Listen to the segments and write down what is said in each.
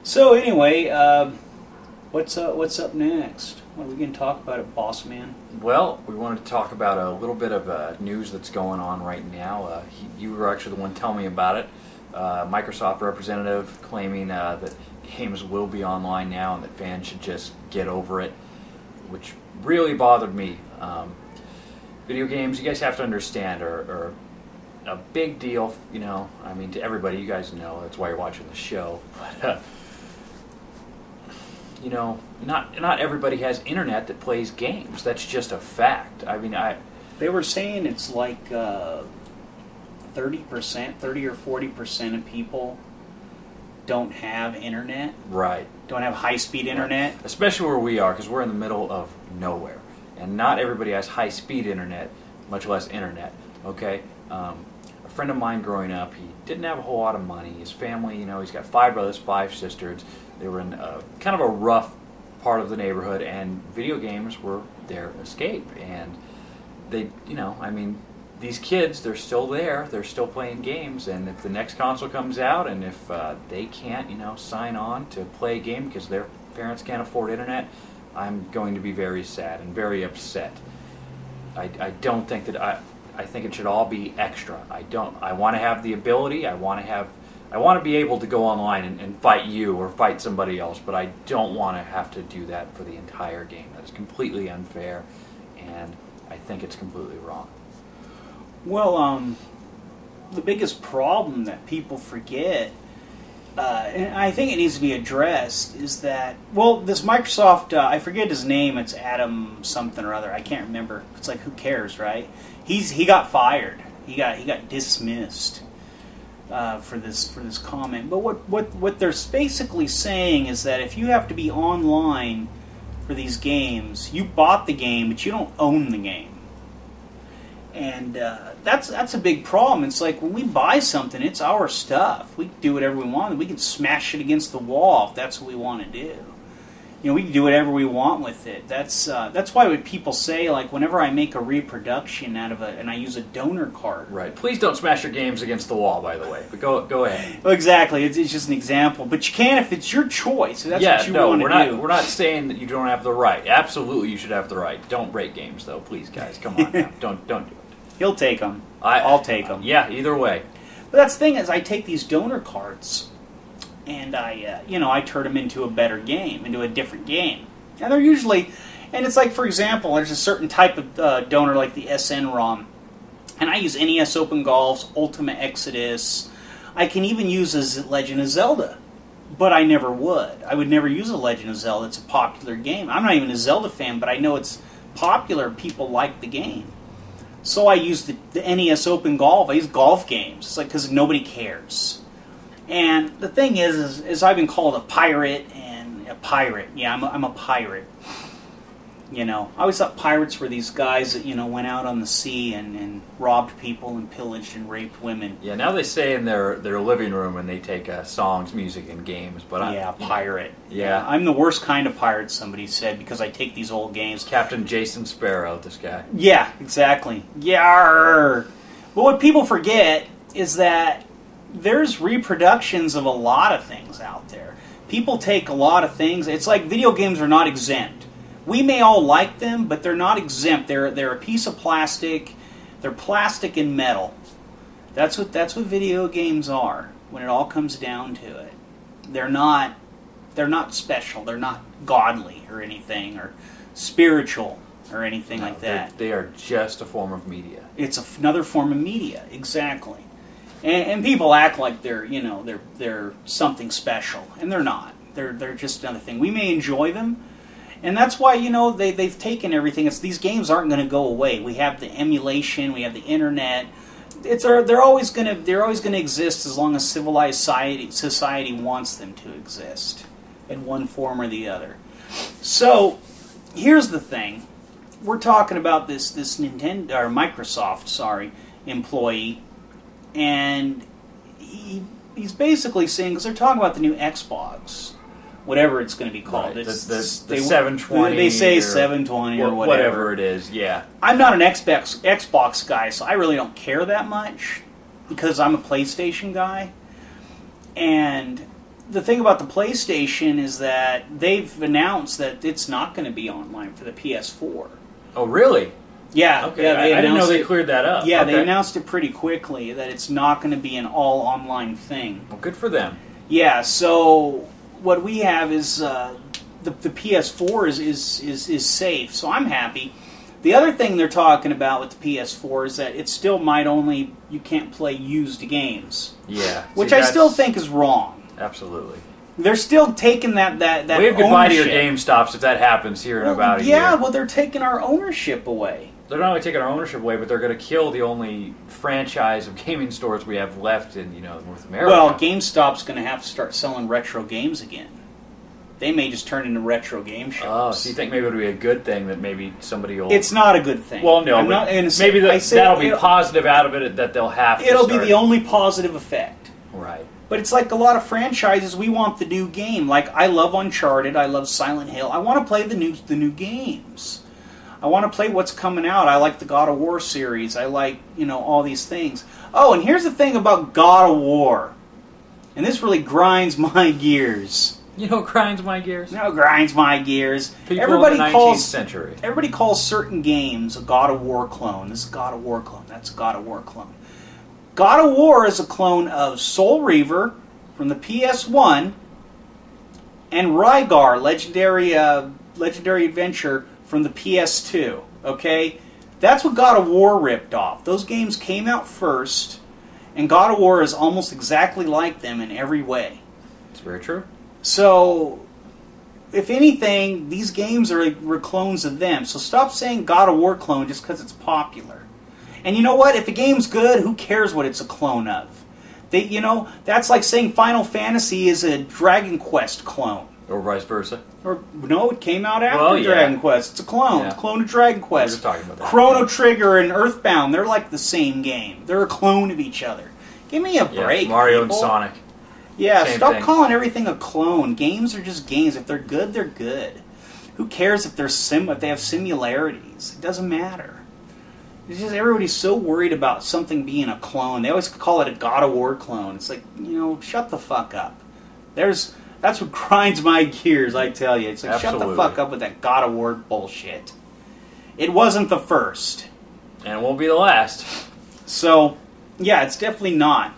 So anyway, what's up next? What are we going to talk about at Boss Man? Well, we wanted to talk about a little bit of news that's going on right now. You were actually the one telling me about it. Microsoft representative claiming that games will be online now and that fans should just get over it, which really bothered me. Video games, you guys have to understand, are a big deal. You know, I mean, to everybody. You guys know that's why you're watching the show. But you know, not everybody has internet that plays games. That's just a fact. I mean, They were saying it's like 30%, 30 or 40% of people don't have internet. Right. Don't have high-speed internet. Right. Especially where we are, because we're in the middle of nowhere. And not everybody has high-speed internet, much less internet. Okay? A friend of mine growing up, he didn't have a whole lot of money. His family, you know, he's got 5 brothers, 5 sisters. They were in kind of a rough part of the neighborhood, and video games were their escape. And they, you know, I mean, these kids, they're still there. They're still playing games. And if the next console comes out, and if they can't, you know, sign on to play a game because their parents can't afford internet, I'm going to be very sad and very upset. I don't think that I think it should all be extra. I want to have the ability. I want to be able to go online and fight you or fight somebody else, but I don't want to have to do that for the entire game. That is completely unfair, and I think it's completely wrong. Well, the biggest problem that people forget, and I think it needs to be addressed, is that, well, this Microsoft, I forget his name, it's Adam something or other, I can't remember. It's like, who cares, right? He got fired. He got dismissed for this comment. But what they're basically saying is that if you have to be online for these games, you bought the game, but you don't own the game. And that's a big problem. It's like when we buy something, it's our stuff. We can do whatever we want. We can smash it against the wall if that's what we want to do. You know, we can do whatever we want with it. That's why when people say, like, whenever I make a reproduction out of and I use a donor card. Right. Please don't smash your games against the wall, by the way. But go ahead. Well, exactly. It's just an example. But you can if it's your choice. If that's what you want to do. We're not saying that you don't have the right. Absolutely, you should have the right. Don't break games, though. Please, guys. Come on now. Don't do it. He'll take them. I'll take them. Yeah, either way. But that's the thing is, I take these donor cards, and I turn them into a better game, into a different game. And they're usually, and it's like, for example, there's a certain type of donor like the SN-ROM, and I use NES Open Golf's Ultima Exodus. I can even use a Legend of Zelda, but I never would. I would never use a Legend of Zelda. It's a popular game. I'm not even a Zelda fan, but I know it's popular. People like the game. So I use the NES Open Golf. I use golf games. It's like, because nobody cares. And the thing is I've been called a pirate and a pirate. Yeah, I'm a pirate. You know, I always thought pirates were these guys that, you know, went out on the sea and robbed people and pillaged and raped women. Yeah, now they stay in their living room and they take songs, music, and games. But yeah, pirate. Yeah. I'm the worst kind of pirate, somebody said, because I take these old games. Captain Jason Sparrow, this guy. Yeah, exactly. Yarr! But what people forget is that there's reproductions of a lot of things out there. People take a lot of things. It's like video games are not exempt. We may all like them, but they're not exempt. They're a piece of plastic. They're plastic and metal. That's what video games are when it all comes down to it. They're not special. They're not godly or anything or spiritual or anything like that. They are just a form of media. It's another form of media, exactly. And people act like they're something special, and they're not. They're just another thing. We may enjoy them. And that's why, you know, they've taken everything. These games aren't going to go away. We have the emulation. We have the internet. They're always going to exist as long as civilized society wants them to exist in one form or the other. So here's the thing: we're talking about this Nintendo or Microsoft, employee, and he's basically saying, because they're talking about the new Xbox. Whatever it's going to be called. Right. The 720. They say 720 or whatever it is, yeah. I'm not an Xbox guy, so I really don't care that much because I'm a PlayStation guy. And the thing about the PlayStation is that they've announced that it's not going to be online for the PS4. Oh, really? Yeah. Okay. Yeah, I didn't know they cleared that up. Yeah, okay. they announced it pretty quickly that it's not going to be an all online thing. Well, good for them. Yeah. So what we have is the PS4 is safe. So I'm happy. The other thing they're talking about with the PS4 is that it still you can't play used games. Yeah. Which I still think is wrong. Absolutely. They're still taking that wave goodbye to your GameStops if that happens here in about a year. Yeah, well, they're taking our ownership away. They're not only taking our ownership away, but they're going to kill the only franchise of gaming stores we have left in North America. Well, GameStop's going to have to start selling retro games again. They may just turn into retro game shops. Oh, so you think maybe it would be a good thing that maybe somebody will... It's not a good thing. Well, no, but maybe that'll be positive out of it, that they'll have to It'll be the only positive effect. Right. But it's like a lot of franchises, we want the new game. Like, I love Uncharted, I love Silent Hill. I want to play the new games. I want to play what's coming out. I like the God of War series. I like, all these things. Oh, and here's the thing about God of War. And this really grinds my gears. You know what grinds my gears? No, grinds my gears. People in the 19th century. Everybody calls certain games a God of War clone. This is a God of War clone. That's a God of War clone. God of War is a clone of Soul Reaver from the PS1 and Rygar, Legendary Adventure from the PS2. Okay? That's what God of War ripped off. Those games came out first, and God of War is almost exactly like them in every way. It's very true. So, if anything, these games were clones of them. So stop saying God of War clone just because it's popular. And you know what? If a game's good, who cares what it's a clone of? That's like saying Final Fantasy is a Dragon Quest clone. Or vice versa. Or no, it came out after Dragon Quest. It's a clone. Yeah. It's a clone of Dragon Quest. We were talking about that. Chrono Trigger and Earthbound, they're like the same game. They're a clone of each other. Give me a break, Mario people. and Sonic. Yeah, Same stop thing. calling everything a clone. Games are just games. If they're good, they're good. Who cares if if they have similarities? It doesn't matter. It's just everybody's so worried about something being a clone. They always call it a God of War clone. It's like, shut the fuck up. That's what grinds my gears, I tell you. It's like, Absolutely. Shut the fuck up with that God of War bullshit. It wasn't the first. And it won't be the last. So, yeah, it's definitely not.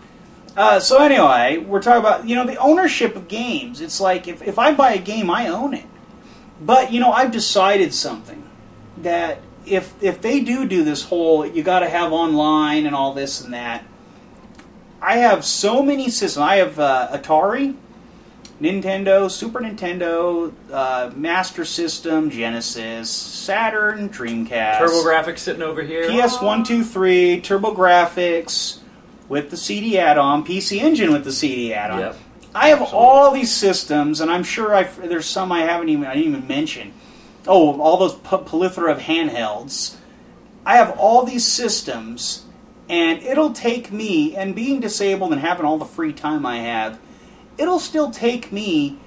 So anyway, we're talking about, the ownership of games. It's like, if I buy a game, I own it. But, I've decided something. That if they do this whole, you got to have online and all this and that, I have so many systems. I have Atari, Nintendo, Super Nintendo, Master System, Genesis, Saturn, Dreamcast. TurboGrafx sitting over here. PS1, 2, 3, TurboGrafx with the CD add-on, PC Engine with the CD add-on. Yep. I have Absolutely. all these systems, and I'm sure there's some I didn't even mention. Oh, all those plethora of handhelds. I have all these systems, and it'll take me, and being disabled and having all the free time I have, it'll still take me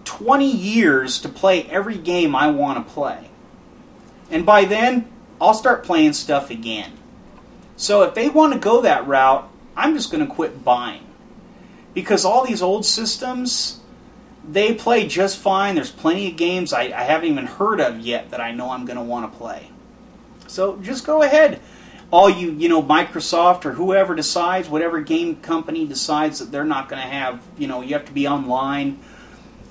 20 years to play every game I want to play. And by then, I'll start playing stuff again. So if they want to go that route, I'm just going to quit buying. Because all these old systems, they play just fine. There's plenty of games I haven't even heard of yet that I know I'm going to want to play. So just go ahead. All you Microsoft or whoever decides, whatever game company decides that they're not going to have, you have to be online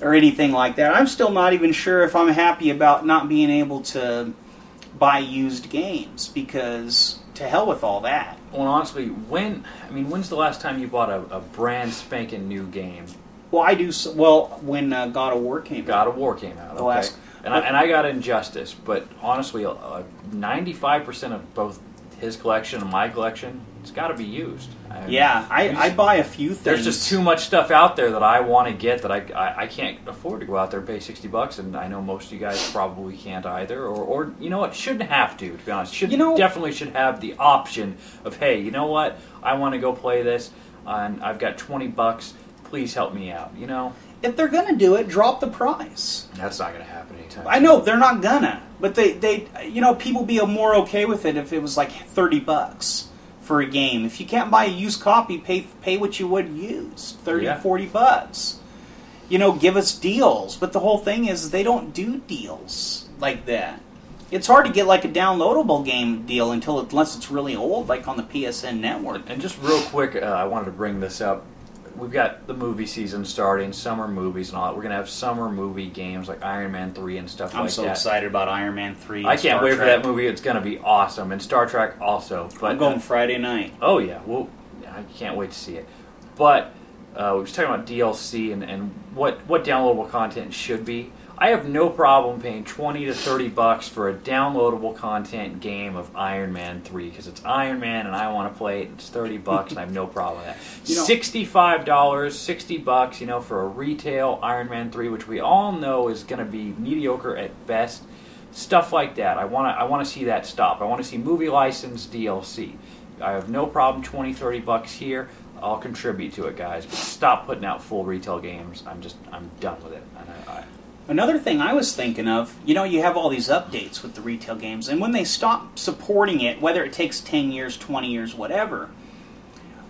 or anything like that. I'm still not even sure if I'm happy about not being able to buy used games, because to hell with all that. Well, honestly, when's the last time you bought a brand spanking new game? Well, I do. When God of War came out. God of War came out. Okay. And I got Injustice, but honestly, 95% of both his collection and my collection, it's got to be used. I buy a few things. There's just too much stuff out there that I want to get that I can't afford to go out there and pay $60, and I know most of you guys probably can't either. Or you know what, shouldn't have to be honest. Definitely should have the option of, hey, you know what, I want to go play this, and I've got $20. Please help me out. If they're gonna do it, drop the price. That's not gonna happen anytime soon. I know they're not gonna, but they people be more okay with it if it was like $30 for a game. If you can't buy a used copy, pay what you would used, $30, $40. give us deals. But the whole thing is they don't do deals like that. It's hard to get like a downloadable game deal unless it's really old, like on the PSN network. And just real quick, I wanted to bring this up. We've got the movie season starting, summer movies and all that. We're going to have summer movie games like Iron Man 3 and stuff like that. I'm so excited about Iron Man 3 I can't wait for that movie. It's going to be awesome. And Star Trek also. But I'm going Friday night. Oh, yeah. Well, I can't wait to see it. But we were talking about DLC and what downloadable content should be. I have no problem paying $20 to $30 for a downloadable content game of Iron Man 3 because it's Iron Man and I want to play it. It's $30 and I have no problem with that. $65, $60, for a retail Iron Man 3, which we all know is going to be mediocre at best. Stuff like that. I want to see that stop. I want to see movie license DLC. I have no problem $20, $30 here. I'll contribute to it, guys. But stop putting out full retail games. I'm done with it. Another thing I was thinking of, you have all these updates with the retail games, and when they stop supporting it, whether it takes 10 years, 20 years, whatever,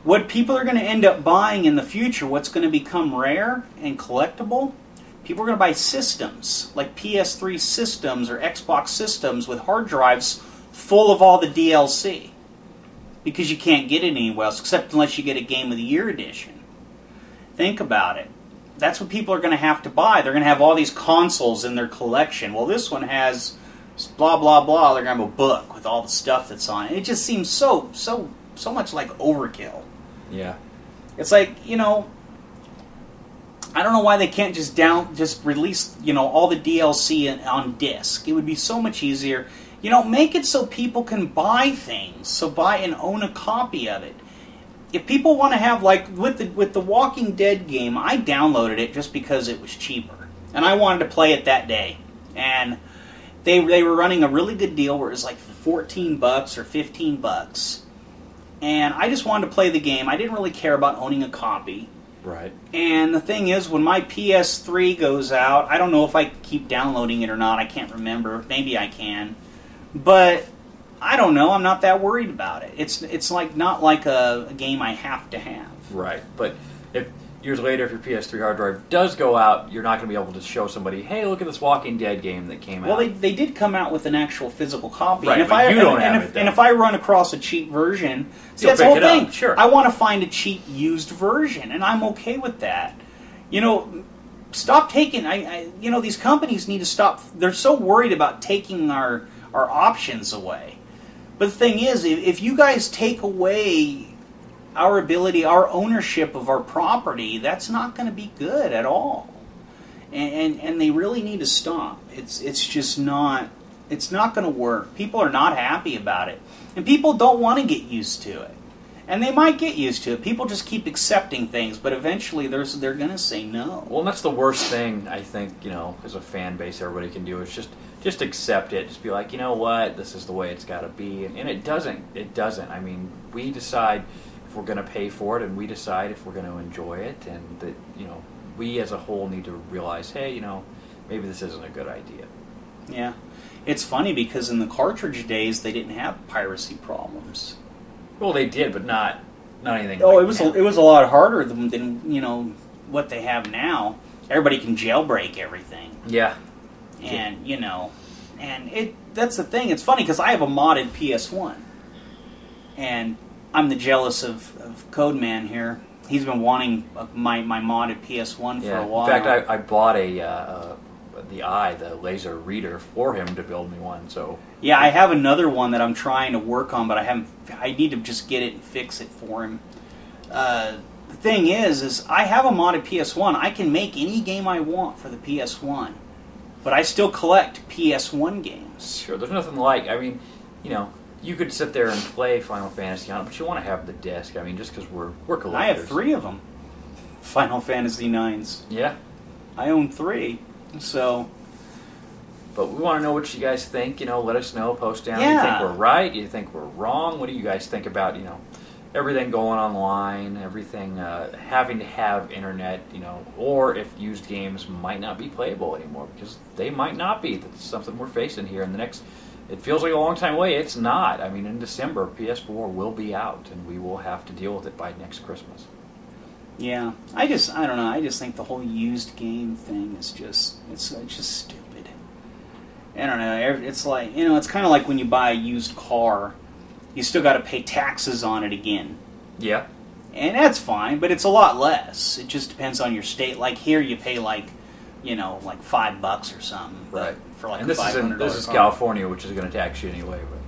what people are going to end up buying in the future, what's going to become rare and collectible, people are going to buy systems, like PS3 systems or Xbox systems with hard drives full of all the DLC, because you can't get it anywhere else, except unless you get a Game of the Year edition. Think about it. That's what people are going to have to buy. They're going to have all these consoles in their collection. Well, this one has blah, blah, blah. They're going to have a book with all the stuff that's on it. It just seems so much like overkill. Yeah. It's like, I don't know why they can't just release, all the DLC on disc. It would be so much easier. Make it so people can buy things. So buy and own a copy of it. If people want to have, like, with the Walking Dead game, I downloaded it just because it was cheaper. And I wanted to play it that day. And they were running a really good deal where it was like $14 or $15. And I just wanted to play the game. I didn't really care about owning a copy. Right. And the thing is, when my PS3 goes out, I don't know if I keep downloading it or not. I can't remember. Maybe I can. But I don't know. I'm not that worried about it. It's like not like a game I have to have. Right. But if years later, if your PS3 hard drive does go out, you're not going to be able to show somebody, hey, look at this Walking Dead game that came out. Well, they did come out with an actual physical copy. Right, and but you don't have it, though. And if I run across a cheap version, see, You'll that's the whole pick it up, thing. sure. I want to find a cheap used version, and I'm okay with that. Stop taking. These companies need to stop. They're so worried about taking our options away. But the thing is, if you guys take away our ability, our ownership of our property, that's not going to be good at all. And they really need to stop. It's just not. It's not going to work. People are not happy about it, and people don't want to get used to it. And they might get used to it. People just keep accepting things, but eventually they're going to say no. Well, that's the worst thing, I think, as a fan base, everybody can do is just accept it. Just be like, you know what, this is the way it's got to be. And it doesn't. It doesn't. I mean, we decide if we're going to pay for it, and we decide if we're going to enjoy it. And that, we as a whole need to realize, hey, maybe this isn't a good idea. Yeah. It's funny because in the cartridge days, they didn't have piracy problems. Well, they did, but not anything. Oh, like it was a lot harder than what they have now. Everybody can jailbreak everything. Yeah. And that's the thing. It's funny because I have a modded PS1, and I'm the jealous of Codeman here. He's been wanting my modded PS1 for a while. In fact, I bought the laser reader for him to build me one. So yeah, I have another one that I'm trying to work on, but I need to just get it and fix it for him. The thing is I have a modded PS1. I can make any game I want for the PS1, but I still collect PS1 games. Sure, there's nothing like. I mean, you could sit there and play Final Fantasy on it, but you want to have the disc. I mean, just because we're collectors. I have 3 of them. Final Fantasy 9s. Yeah. I own 3. So, but we want to know what you guys think. Let us know. Post down. Yeah. You think we're right? You think we're wrong? What do you guys think about everything going online, everything having to have internet? Or if used games might not be playable anymore because they might not be. That's something we're facing here in the next. It feels like a long time away. It's not. I mean, in December, PS4 will be out, and we will have to deal with it by next Christmas. Yeah, I don't know. I just think the whole used game thing is it's just stupid. I don't know. It's like, it's kind of like when you buy a used car, you still got to pay taxes on it again. Yeah. And that's fine, but it's a lot less. It just depends on your state. Like here, you pay like $5 or something. Right. For like and a $500 this is car. California, which is going to tax you anyway. But.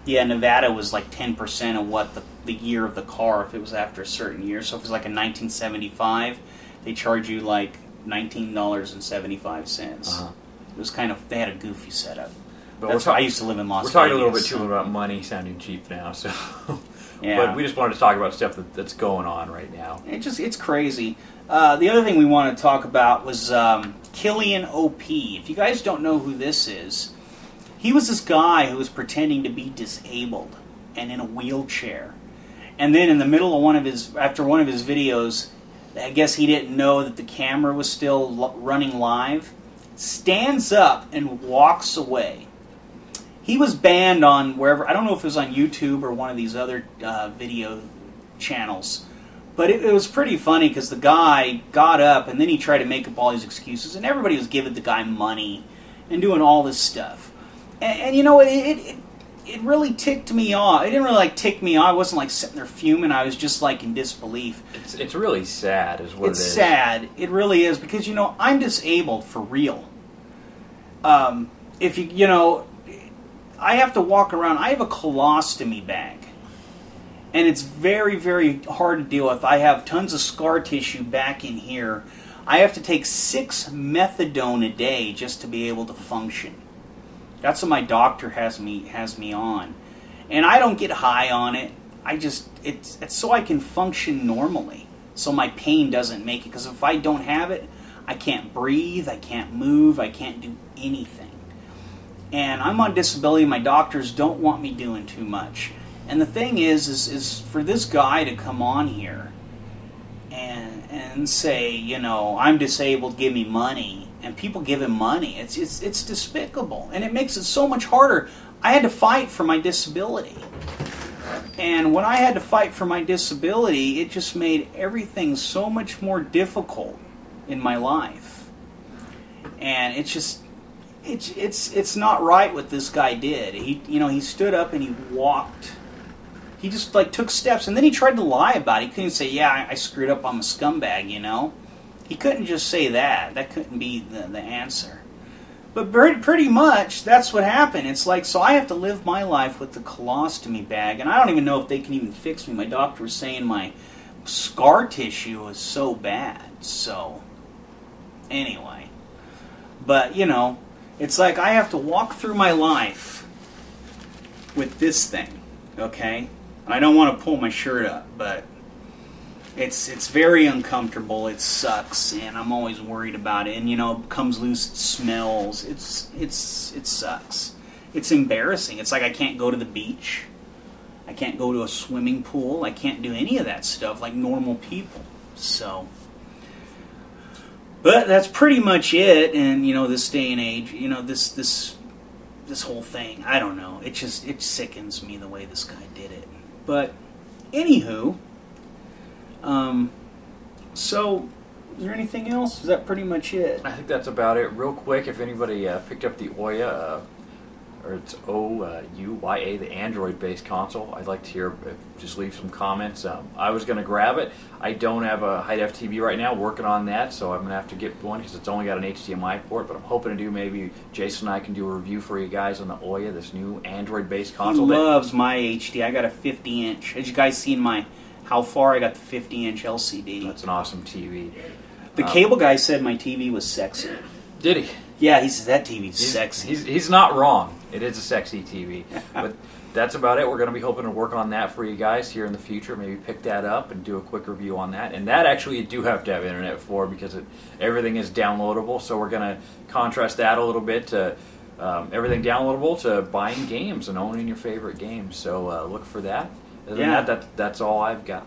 Yeah, Nevada was like 10% of what the year of the car if it was after a certain year. So if it was like in 1975, they charge you like $19.75. It was kind of, they had a goofy setup. But I used to live in Las Vegas. We're talking a little bit too about money sounding cheap now, so. Yeah. But we just wanted to talk about stuff that's going on right now. It's crazy. The other thing we wanted to talk about was Killian OP. If you guys don't know who this is, he was this guy who was pretending to be disabled and in a wheelchair. And then in the middle of after one of his videos, I guess he didn't know that the camera was still running live, stands up and walks away. He was banned on wherever, I don't know if it was on YouTube or one of these other video channels, but it was pretty funny because the guy got up and then he tried to make up all these excuses, and everybody was giving the guy money and doing all this stuff. And you know, it really ticked me off. It didn't really tick me off. I wasn't like sitting there fuming. I was just like in disbelief. It's really sad, is what it is. It's sad. It really is because I'm disabled for real. If I have to walk around. I have a colostomy bag, and it's very, very hard to deal with. I have tons of scar tissue back in here. I have to take 6 methadone a day just to be able to function. That's what my doctor has me on, and I don't get high on it. It's so I can function normally, so my pain doesn't make it. Because if I don't have it, I can't breathe, I can't move, I can't do anything. And I'm on disability. My doctors don't want me doing too much. And the thing is for this guy to come on here and say, I'm disabled, give me money. And people give him money. It's despicable, and it makes it so much harder. I had to fight for my disability, and when I had to fight for my disability, it just made everything so much more difficult in my life. And it's not right what this guy did. He stood up and he walked. He just took steps, and then he tried to lie about it. He couldn't say, "Yeah, I screwed up. I'm a scumbag," He couldn't just say that. That couldn't be the answer. But pretty much, that's what happened. It's like, so I have to live my life with the colostomy bag, and I don't even know if they can even fix me. My doctor was saying my scar tissue is so bad. So, anyway. But, it's like I have to walk through my life with this thing, okay? I don't want to pull my shirt up, but it's very uncomfortable. It sucks, and I'm always worried about it. And it comes loose, it smells. It sucks. It's embarrassing. It's like I can't go to the beach. I can't go to a swimming pool. I can't do any of that stuff like normal people. So, but that's pretty much it. And this day and age, this whole thing, I don't know. It sickens me the way this guy did it. But anywho. So, is there anything else? Is that pretty much it? I think that's about it. Real quick, if anybody picked up the Ouya, or it's OUYA, the Android-based console, I'd like to hear, just leave some comments. I was going to grab it. I don't have a high-def TV right now, working on that, so I'm going to have to get one because it's only got an HDMI port, but I'm hoping to do, maybe Jason and I can do a review for you guys on the Ouya, this new Android-based console. He loves my HD. I got a 50-inch. As you guys seen how far I got the 50-inch LCD. That's an awesome TV. The cable guy said my TV was sexy. Did he? Yeah, he says that TV's sexy. He's not wrong. It is a sexy TV. But that's about it. We're going to be hoping to work on that for you guys here in the future. Maybe pick that up and do a quick review on that. And that actually you do have to have internet for because everything is downloadable. So we're going to contrast that a little bit to everything downloadable to buying games and owning your favorite games. So look for that. Other than that, that's all I've got.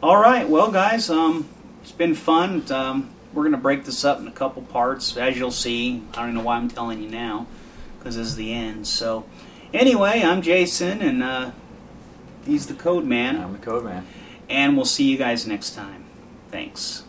All right. Well, guys, it's been fun. We're going to break this up in a couple parts. As you'll see, I don't know why I'm telling you now, because this is the end. So, anyway, I'm Jason, and he's the Codeman. I'm the Codeman. And we'll see you guys next time. Thanks.